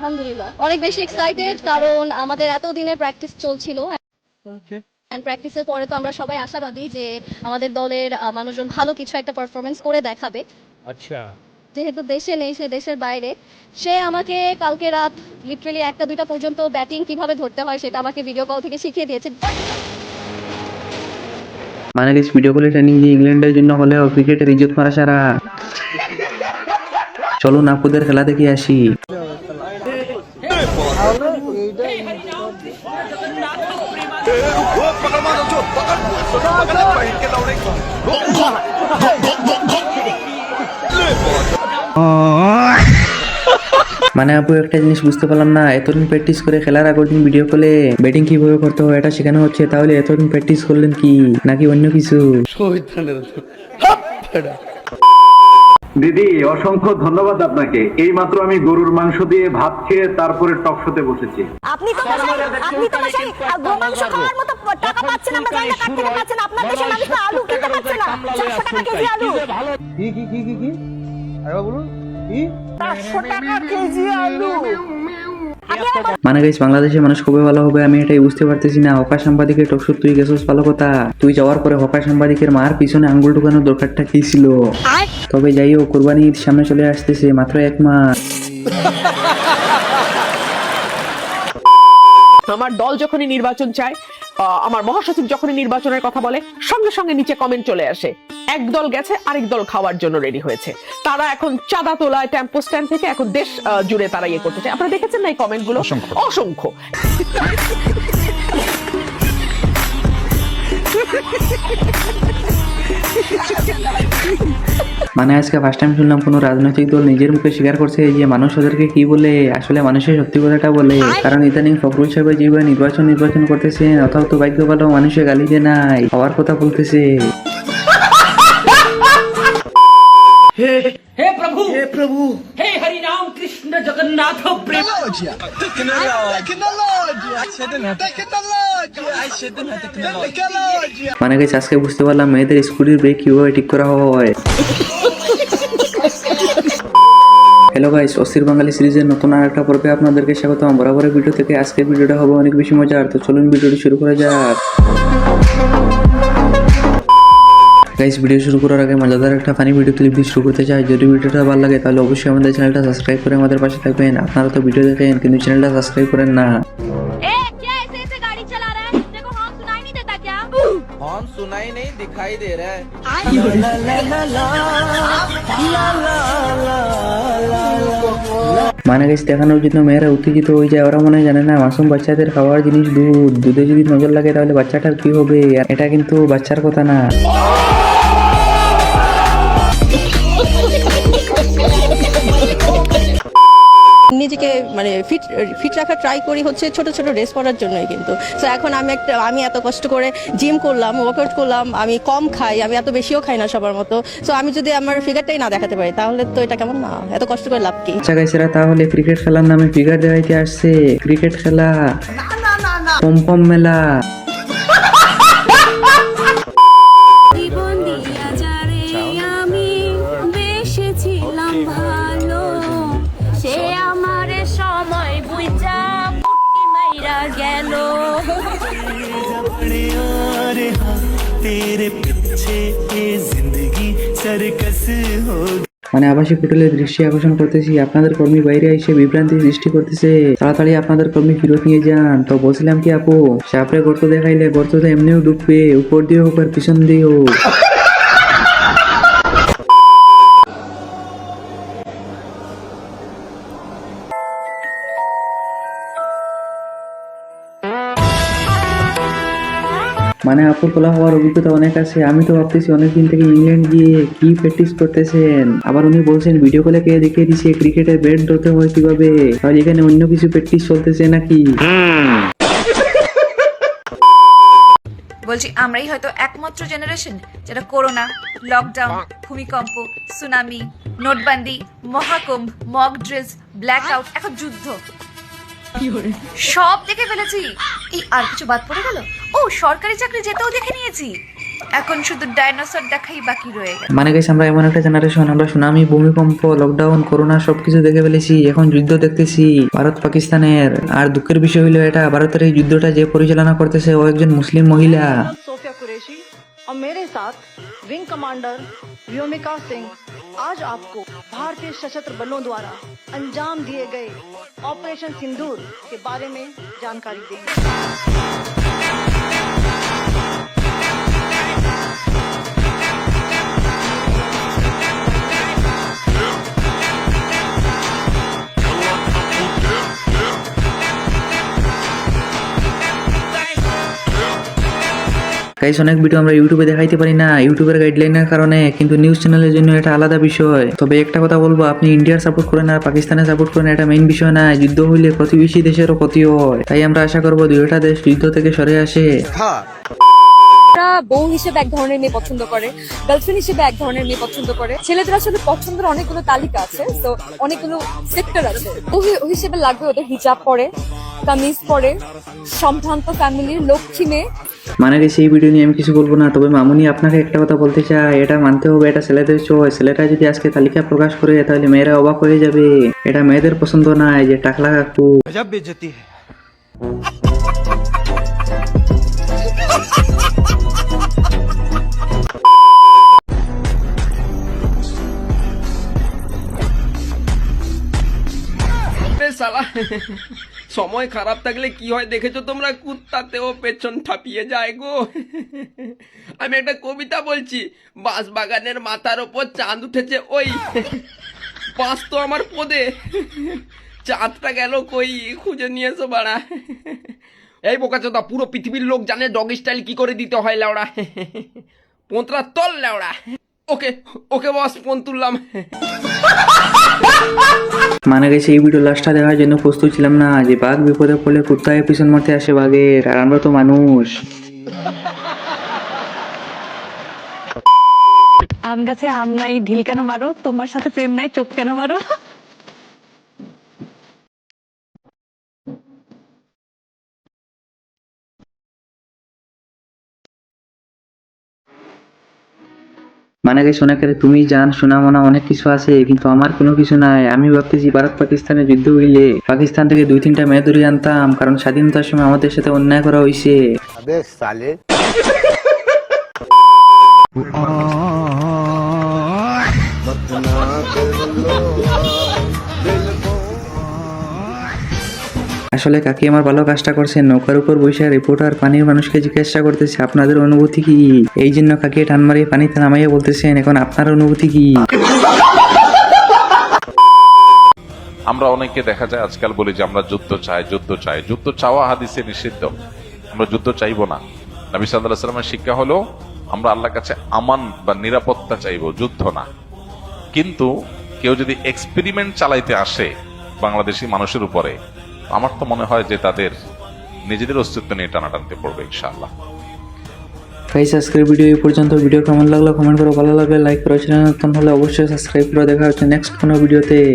আলহামদুলিল্লাহ অনেক বেশি এক্সাইটেড, কারণ আমাদের এত দিনের প্র্যাকটিস চলছিল। এন্ড প্র্যাকটিসের পরে তো আমরা সবাই আশাবাদী যে আমাদের দলের মানুষজন ভালো কিছু একটা পারফরমেন্স করে দেখাবে। আচ্ছা, যেহেতু দেশে নেই, সে দেশের বাইরে, সে আমাকে কালকে রাত লিটারালি 1টা 2টা পর্যন্ত ব্যাটিং কিভাবে ধরতে হয় সেটা আমাকে ভিডিও কল থেকে শিখিয়ে দিয়েছে। মানে কি ভিডিও কলে ট্রেনিং দিয়ে ইংল্যান্ডের জন্য হলেও ক্রিকেটের ইজ্জত মারা সারা। চলুন আপুদের খেলা দেখে আসি। মানে আপু একটা জিনিস বুঝতে পারলাম না, এতদিন প্র্যাকটিস করে খেলার আগের দিন ভিডিও কলে ব্যাটিং কিভাবে করতে হয় এটা শেখানো হচ্ছে, তাহলে এতদিন প্র্যাকটিস করলেন কি নাকি অন্য কিছু? দিদি অসংখ্য ধন্যবাদ আপনাকে। এই মাত্র আমি গরুর মাংস দিয়ে ভাত খেয়ে তারপরে টক শোতে বসেছি। আপনি তো বাসায় গোমাংস খাওয়ার মতো টাকা পাচ্ছেন, আমরা জানি না কার থেকে পাচ্ছেন। আপনার দেশের মানুষ তো আলু কিনতে পারছে না, 400 টাকা কেজি আলু। কি আরে বলুন কি 400 টাকা কেজি আলু। মানে গাইস বাংলাদেশের মানুষ খুবই ভালো হবে, আমি এটাই বুঝতে পারতেছি না। হকা সাংবাদিকের টকশো তুই গেছিস ভালো কথা, তুই যাওয়ার পরে হকা সাংবাদিকের মার পিছনে আঙ্গুল ঢুকানোর দরকারটা কি ছিল? তবে যাই হোক, কুরবানি ঈদ সামনে চলে আসতেছে, মাত্র 1 মাস। আমার দল যখনই নির্বাচন চায়, আমার মহাসচিব যখনই নির্বাচনের কথা বলে, সঙ্গে সঙ্গে নিচে কমেন্ট চলে আসে, এক দল গেছে আরেক দল খাওয়ার জন্য রেডি হয়েছে। তারা এখন চাঁদা তোলায় টেম্পো স্ট্যান্ড থেকে এখন দেশ জুড়ে তারা ইয়ে করতে চায়। আপনারা দেখেছেন না এই কমেন্ট গুলো? অসংখ্য। মানে আজকে ফার্স্ট টাইম শুনলাম কোনো রাজনৈতিক দল নিজের মুখে স্বীকার করছে যে মানুষ ওদেরকে কি বলে, আসলে মানুষের সত্যি কথাটা বলে। কারণ ইদানিং ফখরুল সাহেব যেভাবে নির্বাচন করতেছেন, অথবা তো ভাগ্য ভালো মানুষের গালি দিয়ে নাই হওয়ার কথা বলতেছে। हे प्रभु हे हरि राम कृष्ण जगन्नाथ प्रेम। মানে গেছে আজকে বুঝতে পারলাম মেয়েদের স্কুটির ব্রেক কিভাবে ঠিক করা হয়। হ্যালো গাইস, অস্থির বাঙালি সিরিজের নতুন আর একটা পর্বে আপনাদেরকে স্বাগতম। বরাবরের ভিডিও থেকে আজকের ভিডিওটা হবে অনেক বেশি মজার, তো চলুন ভিডিওটি শুরু করা যাক। গাইস ভিডিও শুরু করার আগে মজাদার একটা ফানি ভিডিও ক্লিপ দিয়ে শুরু করতে চাই। যদি ভিডিওটা ভালো লাগে তাহলে অবশ্যই আমাদের চ্যানেলটা সাবস্ক্রাইব করে আমাদের পাশে থাকবেন। আপনারা তো ভিডিও দেখেন কিন্তু চ্যানেলটা সাবস্ক্রাইব করেন না। हॉर्न सुनाई नहीं दिखाई दे रहा है। মানে গাইস দেখানোর জন্য মেয়েরা উত্তেজিত হয়ে যায়, ওরা মনে জানে না মাসুম বাচ্চাদের খাওয়ার জিনিস দুধে যদি নজর লাগে তাহলে বাচ্চাটার কি হবে। এটা কিন্তু বাচ্চার কথা না। নিজেকে মানে ফিট রাখা ট্রাই করি হচ্ছে ছোট ছোট ড্রেস পরার জন্যই। কিন্তু তো এখন আমি এত কষ্ট করে জিম করলাম, ওয়ার্কআউট করলাম, আমি কম খাই, আমি এত বেশিও খাই না সবার মতো। সো আমি যদি আমার ফিগারটাই না দেখাতে পারি তাহলে তো এটা কেমন না, এত কষ্ট করে লাভ কি? আচ্ছা গাইসেরা, তাহলে ক্রিকেট খেলার নামে ফিগার দেখাইতে আসছে? ক্রিকেট খেলা পম মেলা। মানে আবাসিক হোটেলের দৃষ্টি আকর্ষণ করতেছি, আপনাদের কর্মী বাইরে এসে বিভ্রান্তি সৃষ্টি করতেছে, তাড়াতাড়ি আপনাদের কর্মী ফেরত নিয়ে যান। তো বলছিলাম কি আপু, সাপড়ে গর্ত দেখাইলে গর্ত তো এমনিও ডুববে, উপর দিয়ে হোক আর পিছন দিয়ে হোক। মানে আপুর খোলা হওয়ার অভিজ্ঞতা অনেক আছে। আমি তো ভাবতেছি অনেকদিন থেকে ইংল্যান্ড গিয়ে কি প্র্যাকটিস করতেছেন, আবার উনি বলছেন ভিডিও কলে কে দেখিয়ে দিছে ক্রিকেটের ব্যাট ধরতে হয় কিভাবে, আর এখানে অন্য কিছু প্র্যাকটিস চলতেছে নাকি? বলছি আমরাই হয়তো একমাত্র জেনারেশন যারা করোনা, লকডাউন, ভূমিকম্প, সুনামি, নোটবন্দি, Maha Kumbh, mock drills, black out, এখন যুদ্ধ সব দেখে ফেলেছি। এই আর কিছু বাদ পড়ে গেল? ও সরকারি চাকরি যেতেও দেখে নিয়েছি। এখন শুধু ডাইনোসর দেখাই বাকি রয়ে গেছে। মানে গেছে আমরা এমন একটা জেনারেশন, আমরা সুনামি, ভূমিকম্প, লকডাউন, করোনা সবকিছু দেখে ফেলেছি, এখন যুদ্ধ দেখতেছি ভারত পাকিস্তানের। আর দুঃখের বিষয় হলো এটা, ভারতের এই যুদ্ধটা যে পরিচালনা করতেছে ও একজন মুসলিম মহিলা। सोफिया कुरैशी और मेरे साथ विंग कमांडर व्योमिका सिंह आज आपको भारतीय सशस्त्र बलों द्वारा अंजाम दिए गए ऑपरेशन सिंदूर के बारे में जानकारी देंगे। গাইস অনেক ভিডিও আমরা ইউটিউবে দেখাইতে পারি না ইউটিউবের গাইডলাইনের কারণে, কিন্তু নিউজ চ্যানেলের জন্য এটা আলাদা বিষয়। তবে একটা কথা বলবো, আপনি ইন্ডিয়ার সাপোর্ট করেন আর পাকিস্তানের সাপোর্ট করেন, এটা মেইন বিষয় না। যুদ্ধ হইলে প্রতিবেশী দেশেরও ক্ষতি হয়, তাই আমরা আশা করবো দুইটা দেশ যুদ্ধ থেকে সরে আসে। বউ হিসেবে এক ধরনের মেয়ে পছন্দ করে, গার্লফ্রেন্ড হিসেবে এক ধরনের মেয়ে পছন্দ করে। ছেলেদের আসলে পছন্দের অনেকগুলো তালিকা আছে, তো অনেকগুলো সেক্টর আছে। বউ হিসেবে লাগবে ওদের হিজাব পরে, কামিজ পরে, সম্ভ্রান্ত ফ্যামিলির লক্ষ্মী মেয়ে। মানে গেছে এই ভিডিও নিয়ে আমি কিছু বলবো না, তবে মামুনি আপনাকে একটা কথা বলতে চাই, এটা মানতে হবে, এটা ছেলেদের চয়েস। ছেলেটা যদি আজকে তালিকা প্রকাশ করে তাহলে মেয়েরা অবাক হয়ে যাবে। এটা মেয়েদের পছন্দ নাই যে টাকলা কাকু। गजब बेइज्जती है। শালা সময় খারাপ থাকলে কি হয় দেখেছো তোমরা, কুত্তাতেও পেছন ঠাপিয়ে যায় গো। আমি একটা কবিতা বলছি, বাঁশ বাগানের মাথার ওপর চাঁদ উঠেছে, ওই বাঁশ তো আমার পদে, চাঁদটা গেল কই, খুঁজে নিয়ে এসো বাড়া। এই বোকাচোদা, পুরো পৃথিবীর লোক জানে ডগ স্টাইল কি করে দিতে হয় লেওড়া। পোঁতরা তল লেওড়া। ওকে ওকে বস, ফোন তুললাম। মানে গেছে এই ভিডিও লাস্টটা দেখার জন্য প্রস্তুত ছিলাম না, যে বাঘ বিপদে পড়লে কুত্তায় পিছন মারতে আসে বাঘের, আর আমরা তো মানুষ। আম গাছে আম নাই ঢিল কেন মারো, তোমার সাথে প্রেম নাই চোখ কেন মারো। মানে গেছে অনেকের তুমি জান শোনা মনা অনেক কিছু আছে, কিন্তু আমার কোনো কিছু নাই। আমি ভাবতেছি ভারত পাকিস্তানের যুদ্ধ হইলে পাকিস্তান থেকে 2-3টা মেয়ে ধরে আনতাম, কারণ স্বাধীনতার সময় আমাদের সাথে অন্যায় করা হয়েছে। আসলে কাকি আমার ভালো কাজটা করছে, নৌকার উপর বসে রিপোর্টার পানির মানুষকে জিজ্ঞাসা করতেছে আপনাদের অনুভূতি কি। এই জন্য কাকি টান মারিয়ে পানিতে নামাইয়া বলতেছেন এখন আপনার অনুভূতি কি। আমরা অনেকে দেখা যায় আজকাল বলি যে আমরা যুদ্ধ চাই, যুদ্ধ চাই। যুদ্ধ চাওয়া হাদিসে নিষিদ্ধ, আমরা যুদ্ধ চাইবো না। নবী সাল্লাল্লাহু আলাইহি ওয়াসাল্লামের শিক্ষা হলো আমরা আল্লাহর কাছে আমান বা নিরাপত্তা চাইবো, যুদ্ধ না। কিন্তু কেউ যদি এক্সপেরিমেন্ট চালাইতে আসে বাংলাদেশি মানুষের উপরে, আমার তো মনে হয় যে তাদের নিজেদের অস্তিত্ব নিয়ে টানাটানতে পড়বে ইনশাআল্লাহ। গাইস আজকের ভিডিও এই পর্যন্ত। ভিডিও কেমন লাগলো কমেন্ট করো, ভালো লাগলে লাইক করো, চ্যানেল নতুন হলে অবশ্যই সাবস্ক্রাইব করে। দেখা হচ্ছে নেক্সট কোনো ভিডিওতে।